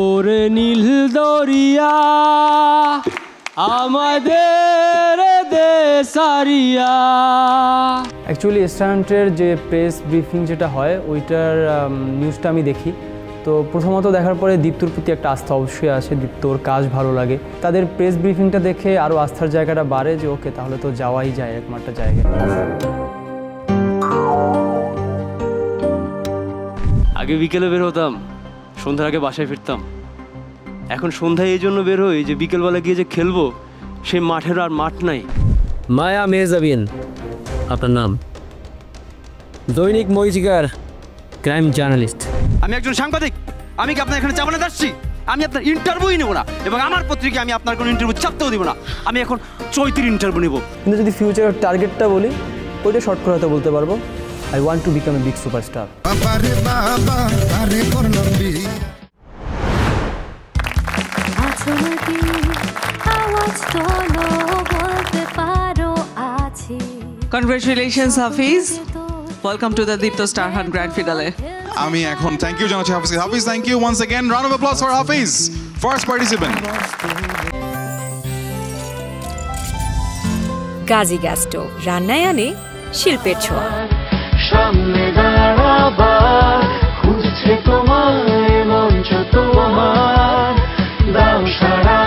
ওরে নীল দরিয়া আমাদের দেশারিয়া। অ্যাকচুয়ালি স্ট্যান্ডার্ডের যে প্রেস ব্রিফিং যেটা হয় ওইটার নিউজটা আমি দেখি। তো প্রথমত দেখার পরে দীপ্তর প্রতি একটা আস্থা অবশ্যই আসে, দীপ্তর কাজ ভালো লাগে। তাদের প্রেস ব্রিফিংটা দেখে আরও আস্থার জায়গাটা বাড়ে যে ওকে তাহলে তো যাওয়াই যায় এরকম একটা জায়গায়। আগে বিকেলে বের হতাম, সন্ধ্যার আগে বাসায় ফিরতাম। এখন সন্ধ্যায় এই জন্য বের হই যে বিকেলবেলা গিয়ে যে খেলবো সেই মাঠের আর মাঠ নাই। মায়া মেহজাবিন আপনার নাম? দৈনিক মরিচিকার ক্রাইম জার্নালিস্ট। আমি একজন সাংবাদিক, আমি কি আপনার এখানে চাপানো যাচ্ছি? আমি আপনার ইন্টারভিউই নেব না এবং আমার পত্রিকায় আমি আপনার কোনো ইন্টারভিউ চাপতেও দিব না। আমি এখন চৈতির ইন্টারভিউ নেব। কিন্তু যদি ফিউচারের টার্গেটটা বলি ওইটা শর্ট করে হয়তো বলতে পারবো, I want to become a big superstar. Congratulations, Hafiz. Welcome to the Dipto Star Hunt Grand Finale. আমি এখন থ্যাংক ইউ জানাচ্ছি Hafiz. Hafiz, thank you once again. Round of applause for Hafiz, first participant. Gazi gas stove রান্নায় আনে শিল্পের ছোঁয়া। সামনে দাঁড়াবার খুঁজছে তোমায় মঞ্চ তোমার, দাও সারা।